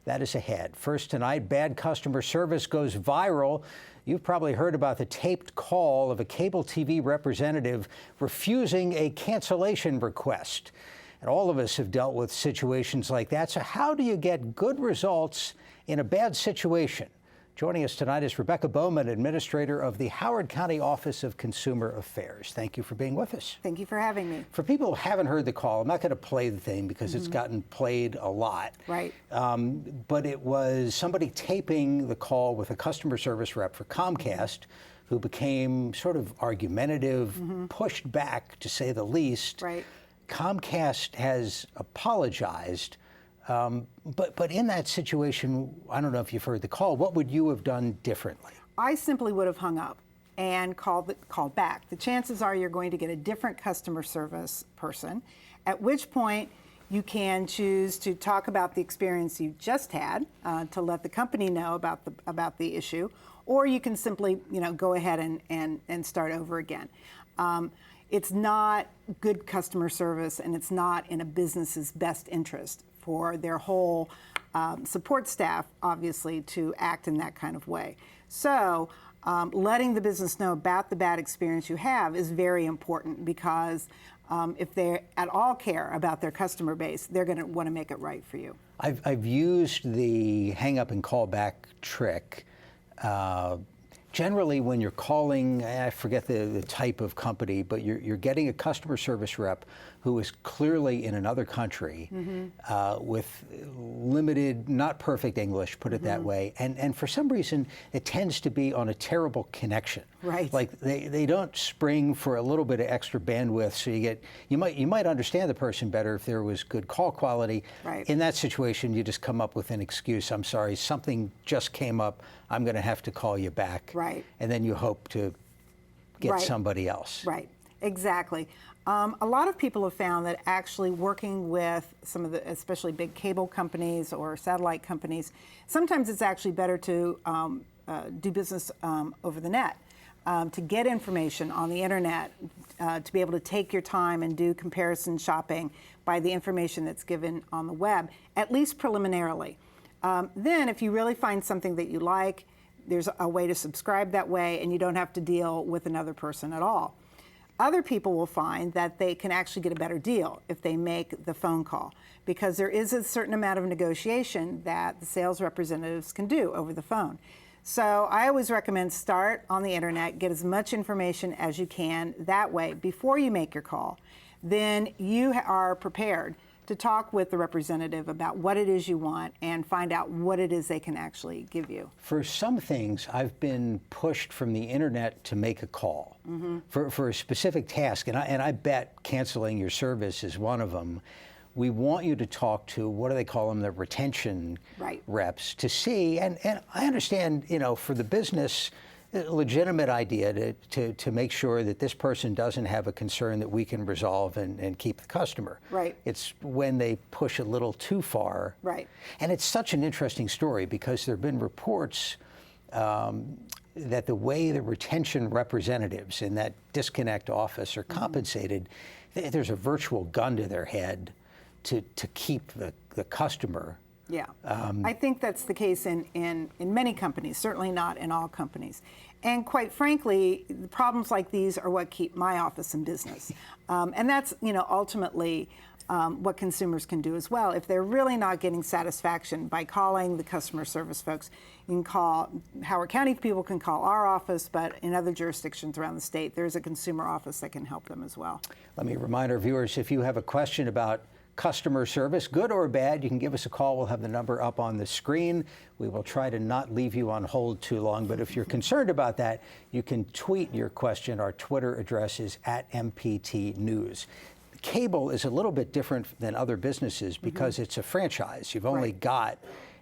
That is ahead. First tonight, bad customer service goes viral. You've probably heard about the taped call of a cable TV representative refusing a cancellation request. And all of us have dealt with situations like that. So how do you get good results in a bad situation? Joining us tonight is Rebecca Bowman, Administrator of the Howard County Office of Consumer Affairs. Thank you for being with us. Thank you for having me. For people who haven't heard the call, I'm not going to play the thing because it's gotten played a lot. Right. But it was somebody taping the call with a customer service rep for Comcast who became sort of argumentative, pushed back, to say the least. Right. Comcast has apologized. But in that situation, I don't know if you've heard the call, what would you have done differently? I simply would have hung up and called back. The chances are you're going to get a different customer service person, at which point you can choose to talk about the experience you just had to let the company know about the issue, or you can simply go ahead and start over again. It's not good customer service, and it's not in a business's best interest for their whole support staff, obviously, to act in that kind of way. So letting the business know about the bad experience you have is very important, because if they at all care about their customer base, they're going to want to make it right for you. I've used the hang up and call back trick. Generally, when you're calling, I forget the type of company, but you're getting a customer service rep who is clearly in another country with limited, not perfect English, put it that way. And for some reason, it tends to be on a terrible connection. Right. Like they don't spring for a little bit of extra bandwidth, so you might understand the person better if there was good call quality. Right. In that situation, you just come up with an excuse. I'm sorry, something just came up. I'm going to have to call you back. Right. And then you hope to get somebody else. Right, exactly. A lot of people have found that actually working with some of the, especially big cable companies or satellite companies, sometimes it's actually better to do business over the net, to get information on the internet, to be able to take your time and do comparison shopping by the information that's given on the web, at least preliminarily. Then if you really find something that you like, there's a way to subscribe that way, and you don't have to deal with another person at all. Other people will find that they can actually get a better deal if they make the phone call, because there is a certain amount of negotiation that the sales representatives can do over the phone. So I always recommend start on the internet, get as much information as you can that way before you make your call. Then you are prepared to talk with the representative about what it is you want and find out what it is they can actually give you. For some things, I've been pushed from the internet to make a call for a specific task, and I bet canceling your service is one of them. We want you to talk to, what do they call them, the retention reps, to see, and I understand, for the business, legitimate idea to make sure that this person doesn't have a concern that we can resolve and keep the customer. Right. It's when they push a little too far. Right. And it's such an interesting story, because there have been reports that the way the retention representatives in that disconnect office are compensated, there's a virtual gun to their head to keep the customer. Yeah, I think that's the case in many companies, certainly not in all companies. And quite frankly, the problems like these are what keep my office in business. And that's, ultimately what consumers can do as well. If they're really not getting satisfaction by calling the customer service folks, you can call, Howard County people can call our office, but in other jurisdictions around the state, there's a consumer office that can help them as well. Let me remind our viewers, if you have a question about customer service, good or bad, you can give us a call. We'll have the number up on the screen. We will try to not leave you on hold too long, but if you're concerned about that, you can tweet your question. Our Twitter address is @MPT News. Cable is a little bit different than other businesses because it's a franchise. You've only got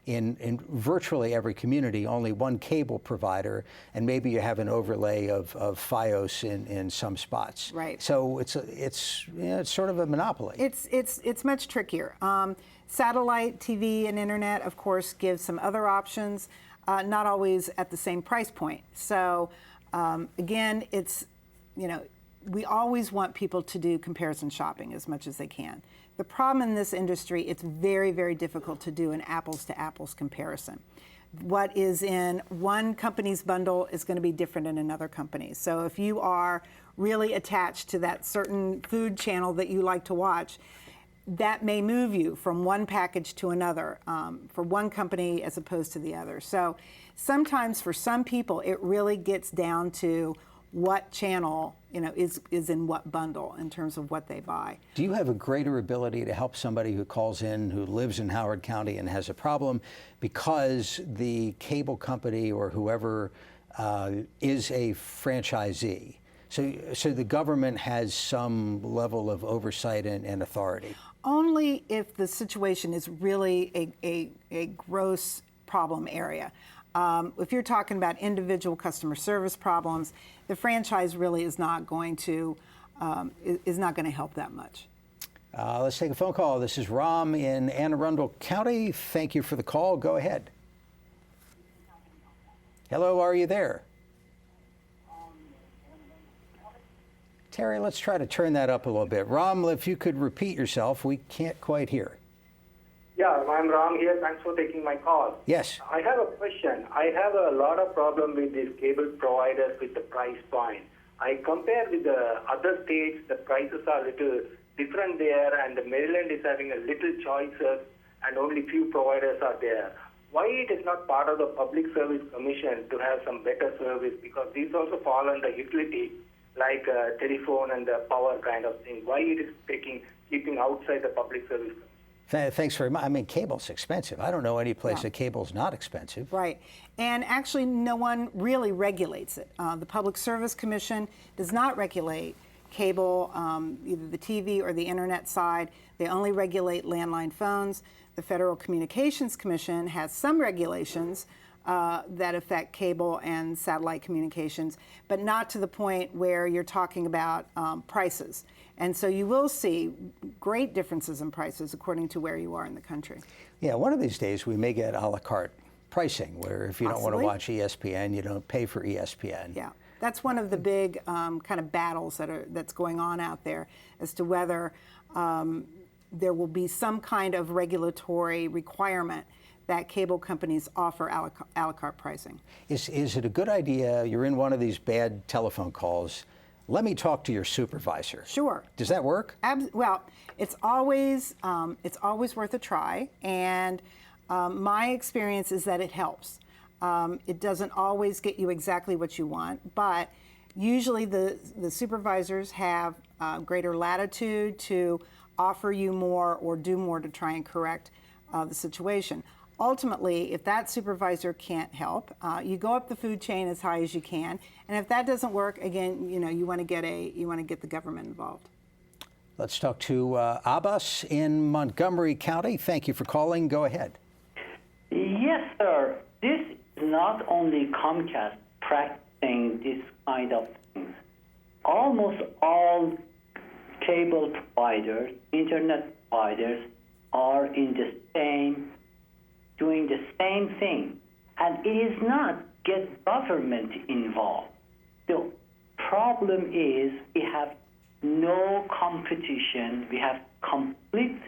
in virtually every community only one cable provider, and maybe you have an overlay of FiOS in some spots. Right. So it's sort of a monopoly. It's much trickier. Satellite TV and internet, of course, gives some other options, not always at the same price point. So again, it's we always want people to do comparison shopping as much as they can. The problem in this industry, it's very, very difficult to do an apples to apples comparison. What is in one company's bundle is going to be different in another company's. So if you are really attached to that certain food channel that you like to watch, that may move you from one package to another for one company as opposed to the other. So sometimes for some people, it really gets down to what channel is in what bundle in terms of what they buy. Do you have a greater ability to help somebody who calls in who lives in Howard County and has a problem because the cable company or whoever is a franchisee? So the government has some level of oversight and authority? Only if the situation is really a gross problem area. If you're talking about individual customer service problems, the franchise really is not going to help that much. Let's take a phone call. This is Ram in Anne Arundel County. Thank you for the call. Go ahead. Hello, are you there? Terry, let's try to turn that up a little bit. Ram, if you could repeat yourself, we can't quite hear. Yeah, I'm Ram here. Thanks for taking my call. Yes. I have a question. I have a lot of problem with these cable providers with the price point. I compare with the other states, the prices are a little different there, and the Maryland is having a little choices, and only few providers are there. Why it is not part of the Public Service Commission to have some better service? Because these also fall under utility, like telephone and the power kind of thing. Why it is keeping outside the Public Service Commission? Thanks very much. I mean, cable's expensive. I don't know any place that cable's not expensive. Right. And actually, no one really regulates it. The Public Service Commission does not regulate cable, either the TV or the internet side. They only regulate landline phones. The Federal Communications Commission has some regulations that affect cable and satellite communications, but not to the point where you're talking about prices. And so you will see great differences in prices according to where you are in the country. Yeah, one of these days we may get a la carte pricing, where if you don't want to watch ESPN, you don't pay for ESPN. Yeah, that's one of the big kind of battles that's going on out there as to whether there will be some kind of regulatory requirement that cable companies offer a la carte pricing. Is it a good idea, you're in one of these bad telephone calls, let me talk to your supervisor? Sure. Does that work? Well, it's always worth a try, and my experience is that it helps. It doesn't always get you exactly what you want, but usually the supervisors have greater latitude to offer you more or do more to try and correct the situation. Ultimately, if that supervisor can't help, you go up the food chain as high as you can, and if that doesn't work, again, you want to get the government involved. Let's talk to Abbas in Montgomery County. Thank you for calling. Go ahead. Yes, sir. This is not only Comcast practicing this kind of things. Almost all cable providers, internet providers, are doing the same thing, and it is not get government involved. The problem is we have no competition. We have complete,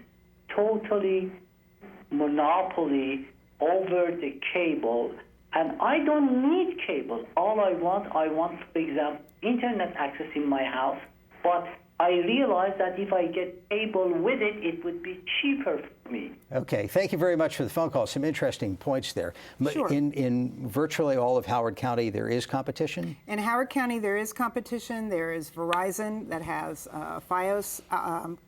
totally monopoly over the cable, and I don't need cable. All I want, for example, internet access in my house, but I realize that if I get cable with it, it would be cheaper for me. Okay, thank you very much for the phone call. Some interesting points there. Sure. In virtually all of Howard County, there is competition? In Howard County, there is competition. There is Verizon that has Fios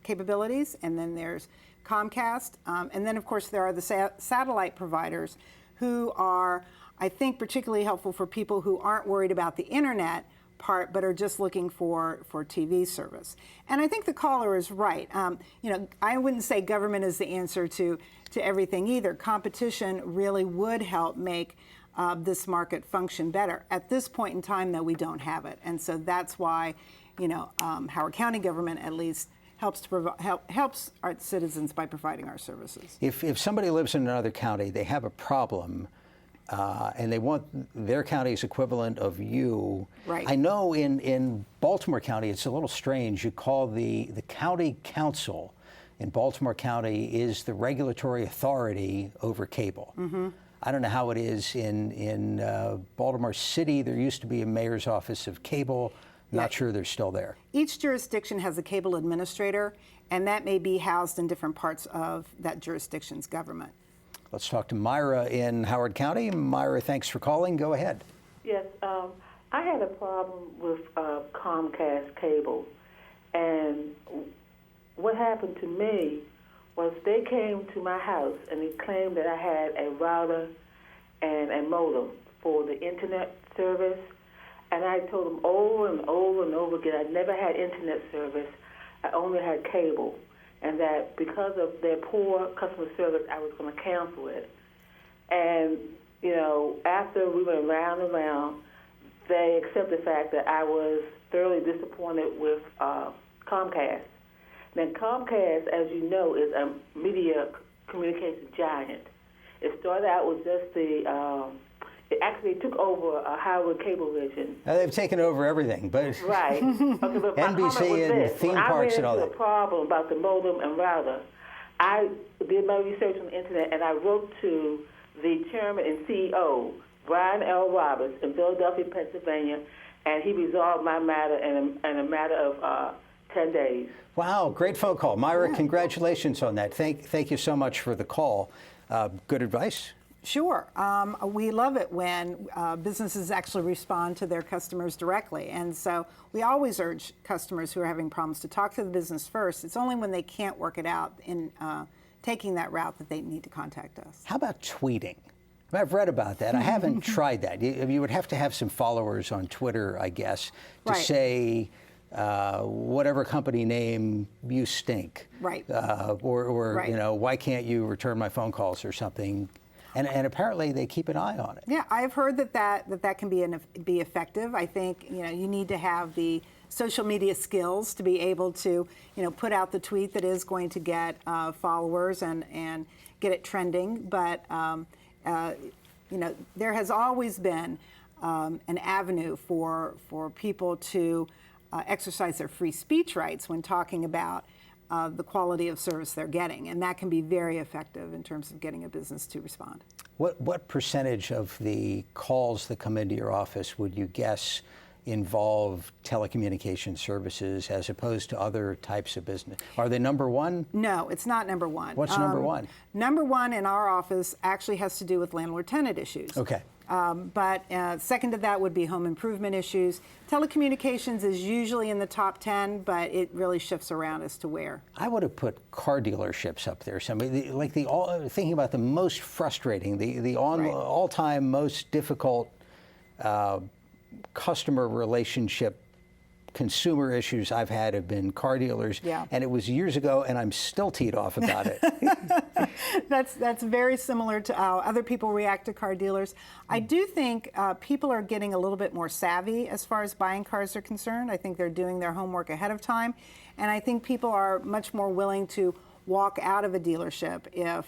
capabilities, and then there's Comcast. And then, of course, there are the satellite providers who are, I think, particularly helpful for people who aren't worried about the internet part, but are just looking for TV service. And I think the caller is right. I wouldn't say government is the answer to everything either. Competition really would help make this market function better. At this point in time, though, we don't have it, and so that's why, Howard County government at least helps our citizens by providing our services. If somebody lives in another county, they have a problem. and they want their county's equivalent of you. Right. I know in Baltimore County, it's a little strange. You call the county council in Baltimore County is the regulatory authority over cable. I don't know how it is in Baltimore City. There used to be a mayor's office of cable. Not sure they're still there. Each jurisdiction has a cable administrator, and that may be housed in different parts of that jurisdiction's government. Let's talk to Myra in Howard County. Myra, thanks for calling. Go ahead. Yes, I had a problem with Comcast cable, and what happened to me was they came to my house and they claimed that I had a router and a modem for the internet service, and I told them over and over and over again I never had internet service, I only had cable, and that because of their poor customer service I was going to cancel it. And, you know, after we went round and round, they accepted the fact that I was thoroughly disappointed with Comcast. Now, Comcast, as you know, is a media communication giant. It started out with just it actually took over Howard Cablevision. Now, they've taken over everything, but Right. Okay, but my comment was NBC and this. theme parks and all When I ran into that. a problem about the modem and router, I did my research on the internet and I wrote to the chairman and CEO, Brian L. Roberts, in Philadelphia, Pennsylvania, and he resolved my matter in a matter of 10 days. Wow, great phone call. Myra, congratulations on that. Thank you so much for the call. Good advice? Sure. We love it when businesses actually respond to their customers directly. And so we always urge customers who are having problems to talk to the business first. It's only when they can't work it out in taking that route that they need to contact us. How about tweeting? I've read about that. I haven't tried that. You would have to have some followers on Twitter, I guess, to Right. say whatever company name, you stink. Right. Or Right. you know, why can't you return my phone calls or something? And apparently they keep an eye on it. Yeah, I've heard that can be effective. I think you need to have the social media skills to be able to put out the tweet that is going to get followers and get it trending. But there has always been an avenue for people to exercise their free speech rights when talking about the quality of service they're getting, and that can be very effective in terms of getting a business to respond. What percentage of the calls that come into your office would you guess involve telecommunication services as opposed to other types of business? Are they number one? No, it's not number one. What's number one? Number one in our office actually has to do with landlord-tenant issues. Okay. But second to that would be home improvement issues. Telecommunications is usually in the top 10, but it really shifts around as to where. I would have put car dealerships up there. Thinking about the most frustrating, the all-time most difficult customer relationship consumer issues I've had have been car dealers. Yeah. And it was years ago, and I'm still teed off about it. That's very similar to how other people react to car dealers. I do think people are getting a little bit more savvy as far as buying cars are concerned. I think they're doing their homework ahead of time, and I think people are much more willing to walk out of a dealership if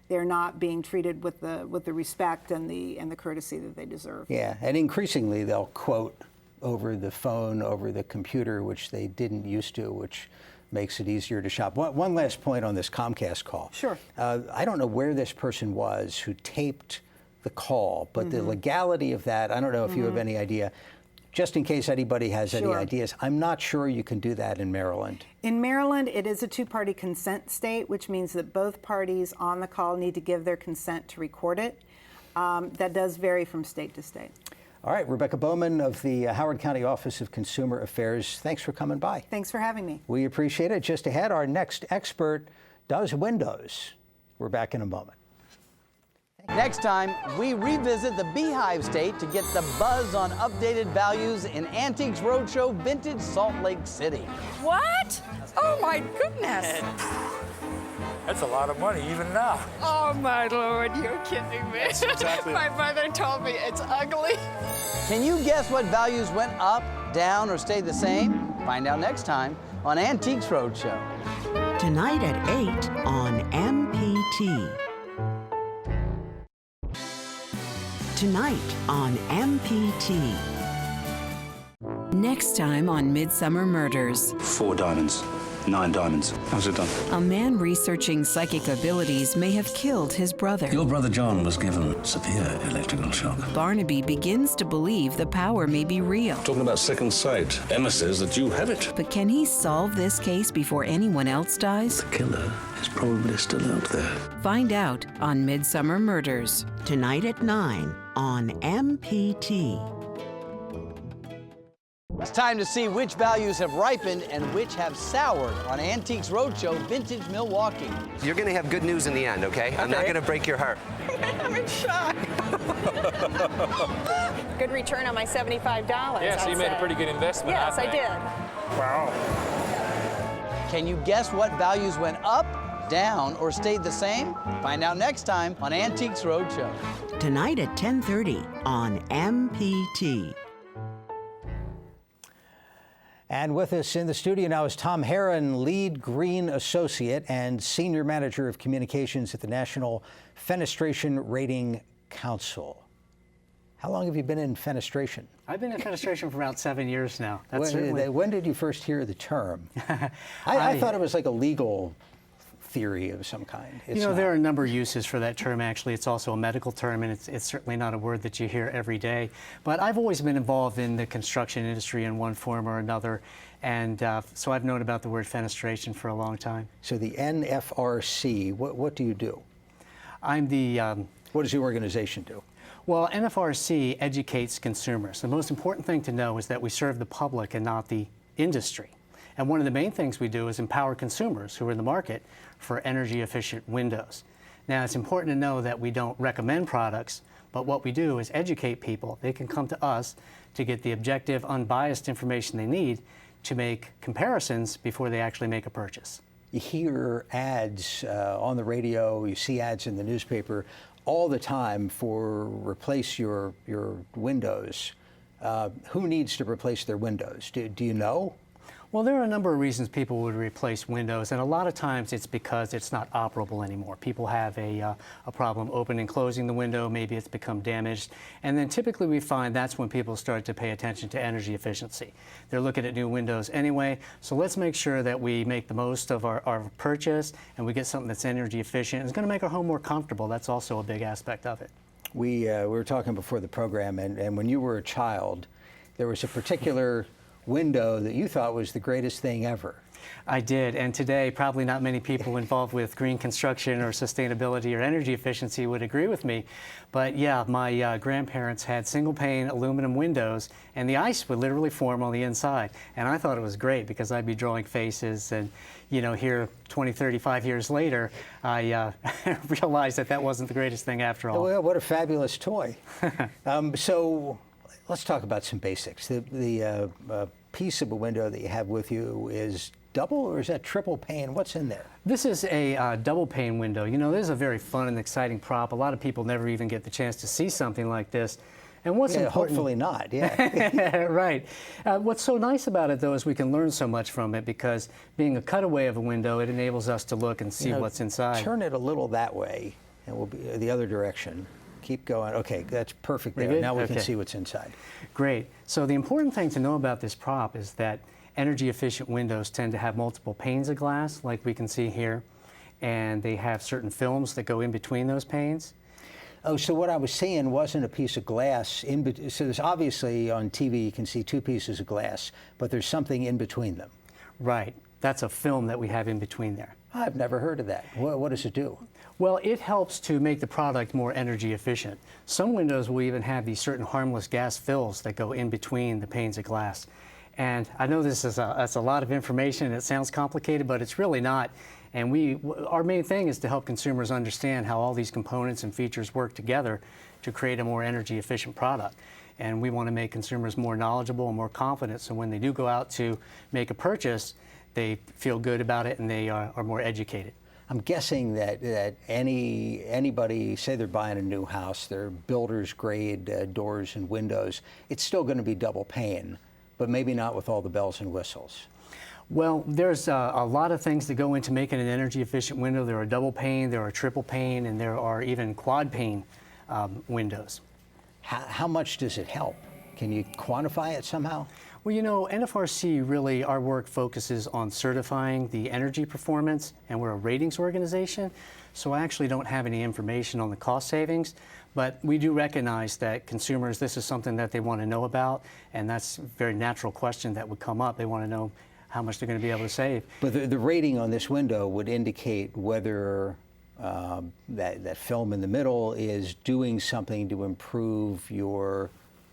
they're not being treated with the respect and the courtesy that they deserve. Yeah, and increasingly they'll quote over the phone, over the computer, which they didn't used to, which makes it easier to shop. One last point on this Comcast call. Sure. I don't know where this person was who taped the call, but the legality of that, I don't know if you have any idea. Just in case anybody has any ideas, I'm not sure you can do that in Maryland. In Maryland, it is a two-party consent state, which means that both parties on the call need to give their consent to record it. That does vary from state to state. All right, Rebecca Bowman of the Howard County Office of Consumer Affairs, thanks for coming by. Thanks for having me. We appreciate it. Just ahead, our next expert does windows. We're back in a moment. Next time, we revisit the Beehive State to get the buzz on updated values in Antiques Roadshow Vintage Salt Lake City. What? Oh my goodness. That's a lot of money, even now. Oh my Lord, you're kidding me. That's exactly. My mother told me it's ugly. Can you guess what values went up, down, or stayed the same? Find out next time on Antiques Roadshow. Tonight at 8 on MPT. tonight on MPT. Next time on Midsummer Murders. 4 diamonds. 9 diamonds. How's it done? A man researching psychic abilities may have killed his brother. Your brother John was given severe electrical shock. Barnaby begins to believe the power may be real. Talking about second sight, Emma says that you have it. But can he solve this case before anyone else dies? The killer is probably still out there. Find out on Midsummer Murders. Tonight at 9 on MPT. It's time to see which values have ripened and which have soured on Antiques Roadshow Vintage Milwaukee. You're going to have good news in the end, okay? I'm not going to break your heart. I'm in shock. Good return on my $75. Yeah, so you made a pretty good investment. Yes, I did. Wow. Can you guess what values went up, down, or stayed the same? Find out next time on Antiques Roadshow. Tonight at 10:30 on MPT. And with us in the studio now is Tom Herman, Lead Green Associate and Senior Manager of Communications at the National Fenestration Rating Council. How long have you been in fenestration? I've been in fenestration for about 7 years now. When did you first hear the term? I thought it was like a legal theory of some kind. You know, there are a number of uses for that term, actually. It's also a medical term, and it's certainly not a word that you hear every day. But I've always been involved in the construction industry in one form or another, and so I've known about the word fenestration for a long time. So the NFRC, what do you do? I'm the... what does the organization do? Well, NFRC educates consumers. The most important thing to know is that we serve the public and not the industry. And one of the main things we do is empower consumers who are in the market for energy-efficient windows. Now, it's important to know that we don't recommend products, but what we do is educate people. They can come to us to get the objective, unbiased information they need to make comparisons before they actually make a purchase. You hear ads on the radio, you see ads in the newspaper all the time for replace your windows. Who needs to replace their windows? Do you know? Well, there are a number of reasons people would replace windows, and a lot of times it's because it's not operable anymore. People have a problem opening and closing the window, maybe it's become damaged, and then typically we find that's when people start to pay attention to energy efficiency. They're looking at new windows anyway, so let's make sure that we make the most of our purchase and we get something that's energy efficient. It's going to make our home more comfortable. That's also a big aspect of it. We were talking before the program, and when you were a child, there was a particular window that you thought was the greatest thing ever. I did, and today probably not many people involved with green construction or sustainability or energy efficiency would agree with me. But yeah, my grandparents had single pane aluminum windows, and the ice would literally form on the inside. And I thought it was great because I'd be drawing faces, and you know, here 20, 35 years later, I realized that that wasn't the greatest thing after all. Well, what a fabulous toy. So let's talk about some basics. The piece of a window that you have with you is double, or is that triple pane? What's in there? This is a double pane window. You know, this is a very fun and exciting prop. A lot of people never even get the chance to see something like this. And what's important... Hopefully not, yeah. Right. What's so nice about it, though, is we can learn so much from it, because being a cutaway of a window, it enables us to look and see what's inside. Turn it a little that way, and we'll be the other direction. Keep going. Okay, that's perfect there. Now we can see what's inside. Great. So the important thing to know about this prop is that energy-efficient windows tend to have multiple panes of glass, like we can see here, and they have certain films that go in between those panes. Oh, so what I was seeing wasn't a piece of glass in between. So there's obviously on TV you can see two pieces of glass, but there's something in between them. Right. That's a film that we have in between there. I've never heard of that. What does it do? Well, it helps to make the product more energy efficient. Some windows will even have these certain harmless gas fills that go in between the panes of glass. And I know this is that's a lot of information and it sounds complicated, but it's really not. And our main thing is to help consumers understand how all these components and features work together to create a more energy efficient product. And we want to make consumers more knowledgeable and more confident, so when they do go out to make a purchase, they feel good about it and they are more educated. I'm guessing that anybody, say they're buying a new house, they're builder's grade doors and windows, it's still going to be double pane, but maybe not with all the bells and whistles. Well, there's a lot of things that go into making an energy efficient window. There are double pane, there are triple pane, and there are even quad pane windows. how much does it help? Can you quantify it somehow? Well, you know, NFRC really, our work focuses on certifying the energy performance, and we're a ratings organization, so I actually don't have any information on the cost savings, but we do recognize that consumers, this is something that they want to know about, and that's a very natural question that would come up. They want to know how much they're going to be able to save. But the rating on this window would indicate whether that film in the middle is doing something to improve your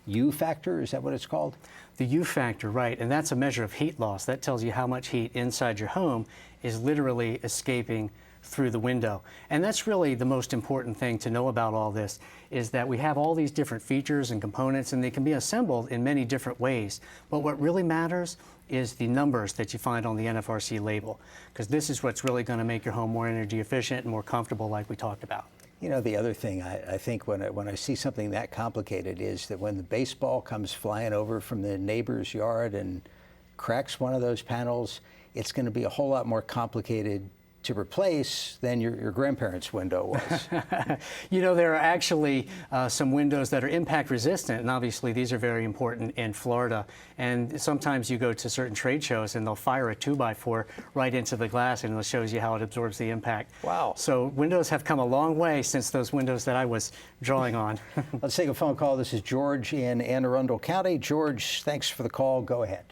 U factor. Is that what it's called? The U factor, right, and that's a measure of heat loss. That tells you how much heat inside your home is literally escaping through the window. And that's really the most important thing to know about all this, is that we have all these different features and components, and they can be assembled in many different ways. But what really matters is the numbers that you find on the NFRC label, because this is what's really going to make your home more energy efficient and more comfortable, like we talked about. You know, the other thing I think when I see something that complicated is that when the baseball comes flying over from the neighbor's yard and cracks one of those panels, it's going to be a whole lot more complicated to replace than your grandparents' window was. You know, there are actually some windows that are impact resistant, and obviously these are very important in Florida. And sometimes you go to certain trade shows and they'll fire a 2x4 right into the glass, and it shows you how it absorbs the impact. Wow. So windows have come a long way since those windows that I was drawing on. Let's take a phone call. This is George in Anne Arundel County. George, thanks for the call. Go ahead.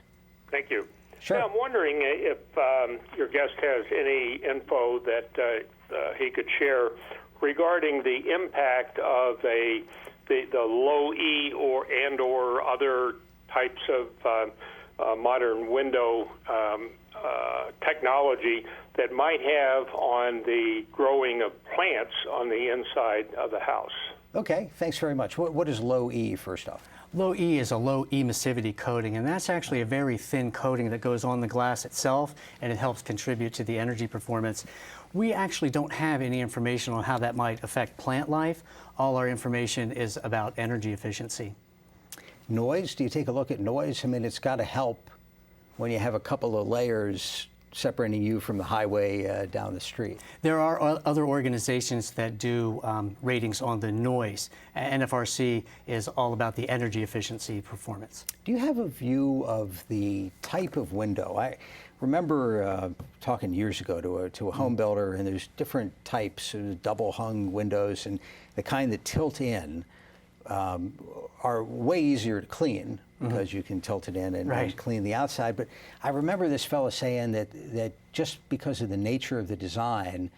Thank you. Sure. Yeah, I'm wondering if your guest has any info that he could share regarding the impact of the low E or other types of modern window technology that might have on the growing of plants on the inside of the house. Okay, thanks very much. What is low E, first off? Low E is a low emissivity coating, and that's actually a very thin coating that goes on the glass itself, and it helps contribute to the energy performance. We actually don't have any information on how that might affect plant life. All our information is about energy efficiency. Noise, do you take a look at noise? I mean, it's got to help when you have a couple of layers separating you from the highway down the street. There are other organizations that do ratings on the noise. NFRC is all about the energy efficiency performance. Do you have a view of the type of window? I remember talking years ago to a home builder, and there's different types of double hung windows, and the kind that tilt in are way easier to clean because you can tilt it in and clean the outside. But I remember this fellow saying that just because of the nature of the design,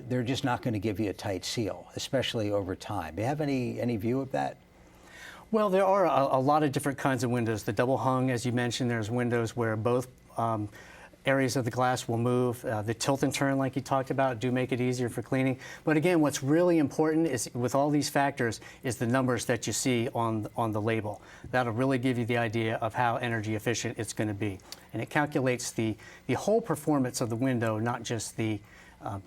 they're just not going to give you a tight seal, especially over time. Do you have any view of that? Well, there are a lot of different kinds of windows. The double hung, as you mentioned, there's windows where both areas of the glass will move. The tilt and turn, like you talked about, do make it easier for cleaning. But again, what's really important is, with all these factors, is the numbers that you see on the label. That'll really give you the idea of how energy efficient it's going to be. And it calculates the whole performance of the window, not just the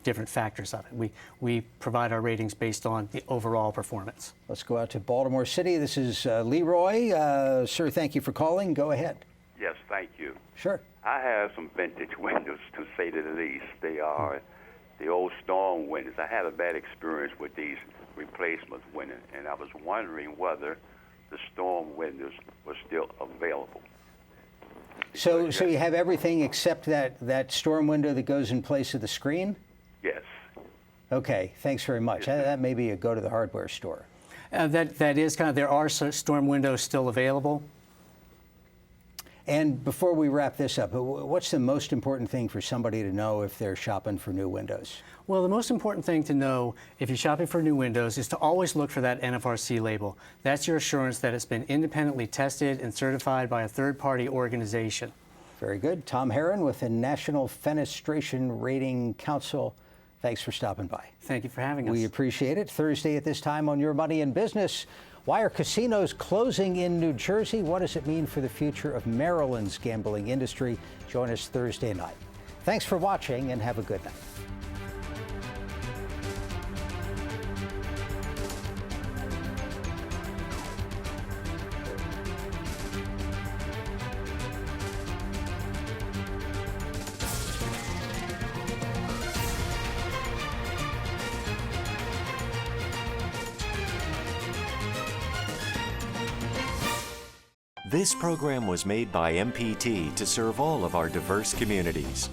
different factors of it. We provide our ratings based on the overall performance. Let's go out to Baltimore City. This is Leroy. Sir, thank you for calling. Go ahead. Yes, thank you. Sure. I have some vintage windows, to say the least. They are the old storm windows. I had a bad experience with these replacement windows, and I was wondering whether the storm windows were still available. So you have everything except that storm window that goes in place of the screen? Yes. Okay, thanks very much. That may be a go to the hardware store. That is kind of, there are storm windows still available. And before we wrap this up, what's the most important thing for somebody to know if they're shopping for new windows? Well, the most important thing to know if you're shopping for new windows is to always look for that NFRC label. That's your assurance that it's been independently tested and certified by a third-party organization. Very good. Tom Herman with the National Fenestration Rating Council. Thanks for stopping by. Thank you for having us. We appreciate it. Thursday at this time on Your Money in Business. Why are casinos closing in New Jersey? What does it mean for the future of Maryland's gambling industry? Join us Thursday night. Thanks for watching and have a good night. This program was made by MPT to serve all of our diverse communities.